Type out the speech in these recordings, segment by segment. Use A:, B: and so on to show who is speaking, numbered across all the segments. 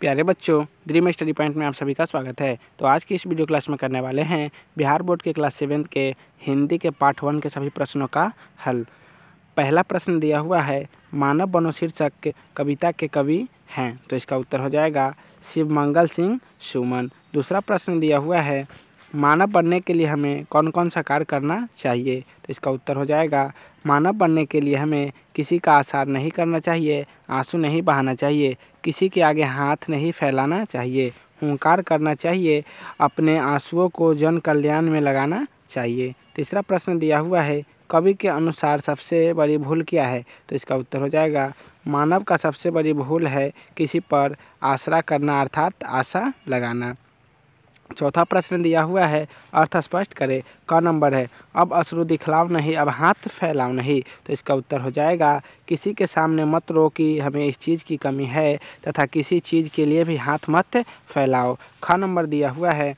A: प्यारे बच्चों, dream study point में आप सभी का स्वागत है। तो आज की इस वीडियो क्लास में करने वाले हैं बिहार बोर्ड के क्लास 7 के हिंदी के पार्ट 1 के सभी प्रश्नों का हल। पहला प्रश्न दिया हुआ है, मानव बनो शीर्षक कविता के कवि हैं, तो इसका उत्तर हो जाएगा शिवमंगल सिंह सुमन। दूसरा प्रश्न दिया हुआ है, मानव बनने के लिए हमें कौन कौन सा कार्य करना चाहिए, तो इसका उत्तर हो जाएगा मानव बनने के लिए हमें किसी का आसार नहीं करना चाहिए, आंसू नहीं बहाना चाहिए, किसी के आगे हाथ नहीं फैलाना चाहिए, हुंकार करना चाहिए, अपने आंसुओं को जन कल्याण में लगाना चाहिए। तीसरा प्रश्न दिया हुआ है, कवि के अनुसार सबसे बड़ी भूल क्या है, तो इसका उत्तर हो जाएगा मानव का सबसे बड़ी भूल है किसी पर आसरा करना अर्थात आशा लगाना। चौथा प्रश्न दिया हुआ है, अर्थ स्पष्ट करें। क नंबर है, अब अश्रु दिखलाओ नहीं, अब हाथ फैलाओ नहीं, तो इसका उत्तर हो जाएगा किसी के सामने मत रो कि हमें इस चीज़ की कमी है तथा किसी चीज़ के लिए भी हाथ मत फैलाओ। ख नंबर दिया हुआ है,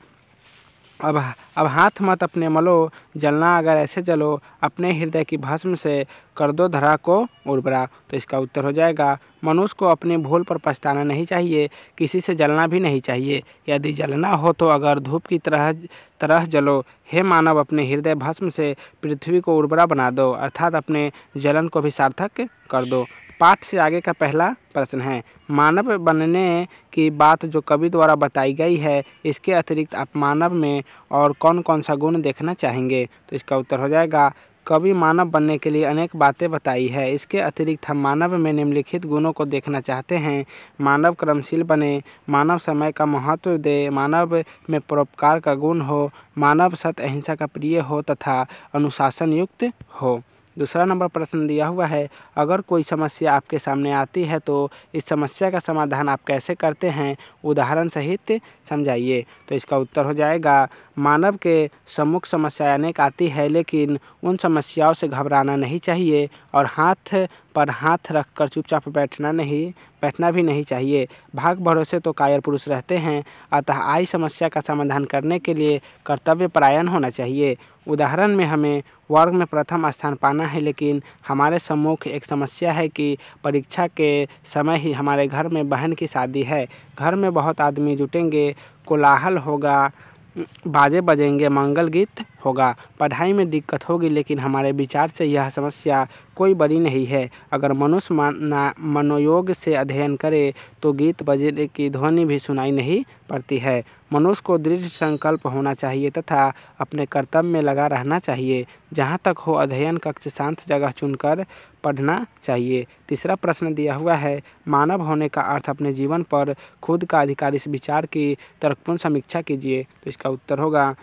A: अब हाथ मत अपने मलो, जलना अगर ऐसे जलो, अपने हृदय की भस्म से कर दो धरा को उर्वरा, तो इसका उत्तर हो जाएगा मनुष्य को अपनी भूल पर पछताना नहीं चाहिए, किसी से जलना भी नहीं चाहिए। यदि जलना हो तो अगर धूप की तरह जलो। हे मानव, अपने हृदय भस्म से पृथ्वी को उर्वरा बना दो, अर्थात अपने जलन को भी सार्थक कर दो। पाठ से आगे का पहला प्रश्न है, मानव बनने की बात जो कवि द्वारा बताई गई है, इसके अतिरिक्त आप मानव में और कौन कौन सा गुण देखना चाहेंगे, तो इसका उत्तर हो जाएगा कवि मानव बनने के लिए अनेक बातें बताई है, इसके अतिरिक्त हम मानव में निम्नलिखित गुणों को देखना चाहते हैं। मानव कर्मशील बने, मानव समय का महत्व दे, मानव में परोपकार का गुण हो, मानव सत्य अहिंसा का प्रिय हो तथा अनुशासन युक्त हो। दूसरा नंबर प्रश्न दिया हुआ है, अगर कोई समस्या आपके सामने आती है तो इस समस्या का समाधान आप कैसे करते हैं, उदाहरण सहित समझाइए, तो इसका उत्तर हो जाएगा मानव के सम्मुख समस्याएं अनेक आती है, लेकिन उन समस्याओं से घबराना नहीं चाहिए और हाथ पर हाथ रखकर चुपचाप बैठना भी नहीं चाहिए। भाग भरोसे तो कायर पुरुष रहते हैं, अतः आई समस्या का समाधान करने के लिए कर्तव्य परायण होना चाहिए। उदाहरण में हमें वर्ग में प्रथम स्थान पाना है, लेकिन हमारे सम्मुख एक समस्या है कि परीक्षा के समय ही हमारे घर में बहन की शादी है। घर में बहुत आदमी जुटेंगे, कोलाहल होगा, बाजे बजेंगे, मंगल गीत होगा, पढ़ाई में दिक्कत होगी, लेकिन हमारे विचार से यह समस्या कोई बड़ी नहीं है। अगर मनुष्य मनोयोग से अध्ययन करे तो गीत बजने की ध्वनि भी सुनाई नहीं पड़ती है। मनुष्य को दृढ़ संकल्प होना चाहिए तथा अपने कर्तव्य में लगा रहना चाहिए। जहाँ तक हो अध्ययन कक्ष शांत जगह चुनकर पढ़ना चाहिए। तीसरा प्रश्न दिया हुआ है, मानव होने का अर्थ अपने जीवन पर खुद का अधिकार, इस विचार की तर्कपूर्ण समीक्षा कीजिए, तो इसका उत्तर होगा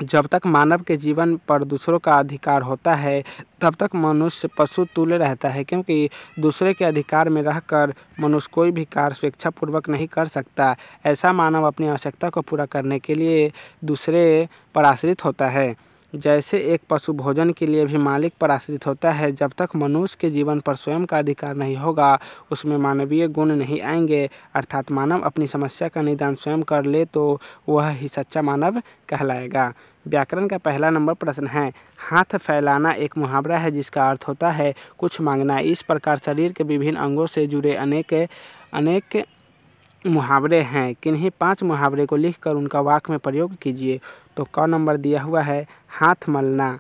A: जब तक मानव के जीवन पर दूसरों का अधिकार होता है तब तक मनुष्य पशु तुल्य रहता है, क्योंकि दूसरे के अधिकार में रहकर मनुष्य कोई भी कार्य स्वेच्छापूर्वक नहीं कर सकता। ऐसा मानव अपनी आवश्यकता को पूरा करने के लिए दूसरे पर आश्रित होता है। जैसे एक पशु भोजन के लिए भी मालिक पर आश्रित होता है, जब तक मनुष्य के जीवन पर स्वयं का अधिकार नहीं होगा उसमें मानवीय गुण नहीं आएंगे, अर्थात मानव अपनी समस्या का निदान स्वयं कर ले तो वह ही सच्चा मानव कहलाएगा। व्याकरण का पहला नंबर प्रश्न है, हाथ फैलाना एक मुहावरा है जिसका अर्थ होता है कुछ मांगना। इस प्रकार शरीर के विभिन्न अंगों से जुड़े अनेक मुहावरे हैं, किन्हीं 5 मुहावरे को लिखकर उनका वाक्य में प्रयोग कीजिए। तो क नंबर दिया हुआ है, हाथ मलना,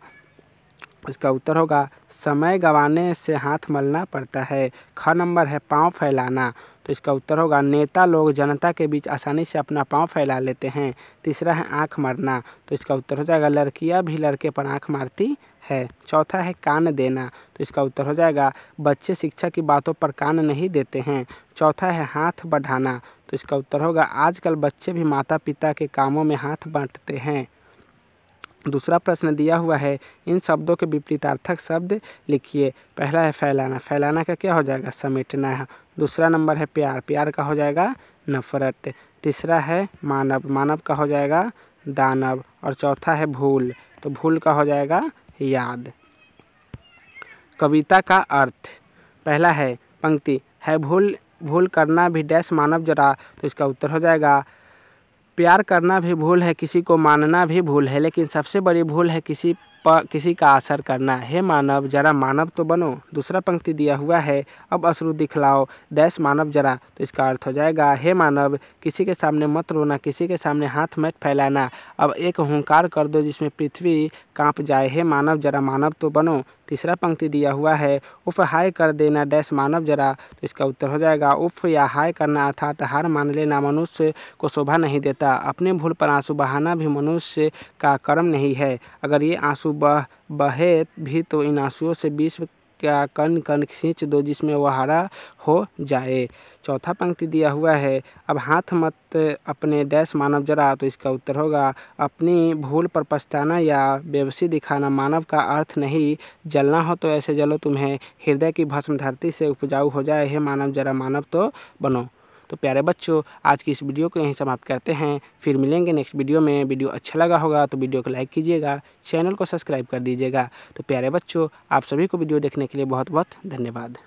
A: इसका उत्तर होगा समय गंवाने से हाथ मलना पड़ता है। ख नंबर है पाँव फैलाना, तो इसका उत्तर होगा नेता लोग जनता के बीच आसानी से अपना पाँव फैला लेते हैं। तीसरा है आँख मारना, तो इसका उत्तर हो जाएगा लड़कियां भी लड़के पर आँख मारती है। चौथा है कान देना, तो इसका उत्तर हो जाएगा बच्चे शिक्षा की बातों पर कान नहीं देते हैं। चौथा है हाथ बढ़ाना, तो इसका उत्तर होगा आजकल बच्चे भी माता पिता के कामों में हाथ बांटते हैं। दूसरा प्रश्न दिया हुआ है, इन शब्दों के विपरीतार्थक शब्द लिखिए। पहला है फैलाना, फैलाना का क्या हो जाएगा समेटना है। दूसरा नंबर है प्यार, प्यार का हो जाएगा नफरत। तीसरा है मानव, मानव का हो जाएगा दानव। और चौथा है भूल, तो भूल का हो जाएगा याद। कविता का अर्थ, पहला है पंक्ति है भूल करना भी डैश मानव जरा, तो इसका उत्तर हो जाएगा प्यार करना भी भूल है, किसी को मानना भी भूल है, लेकिन सबसे बड़ी भूल है किसी किसी का असर करना। हे मानव जरा मानव तो बनो। दूसरा पंक्ति दिया हुआ है, अब अश्रु दिखलाओ डैश मानव जरा। तो इसका अर्थ हो जाएगा, हे मानव किसी के सामने मत रोना, किसी के सामने हाथ मत फैलाना। अब एक हुंकार कर दो जिसमें पृथ्वी कांप जाए। हे मानव जरा मानव तो बनो। तीसरा पंक्ति दिया हुआ है, उफ हाय कर देना डैश मानव जरा। तो इसका उत्तर हो जाएगा, उफ या हाय करना अर्थात हार मान लेना मनुष्य को शोभा नहीं देता। अपने भूल पर आंसू बहाना भी मनुष्य का कर्म नहीं है। अगर ये आंसू बहे भी तो इन आंसुओं से विश्व का कण कण खींच दो जिसमें वह हरा हो जाए। चौथा पंक्ति दिया हुआ है, अब हाथ मत अपने डैश मानव जरा। तो इसका उत्तर होगा, अपनी भूल पर पछताना या बेबसी दिखाना। मानव का अर्थ नहीं, जलना हो तो ऐसे जलो तुम्हें हृदय की भस्म धरती से उपजाऊ हो जाए। हे मानव जरा मानव तो बनो। तो प्यारे बच्चों, आज की इस वीडियो को यहीं समाप्त करते हैं। फिर मिलेंगे नेक्स्ट वीडियो में। वीडियो अच्छा लगा होगा तो वीडियो को लाइक कीजिएगा, चैनल को सब्सक्राइब कर दीजिएगा। तो प्यारे बच्चों, आप सभी को वीडियो देखने के लिए बहुत बहुत धन्यवाद।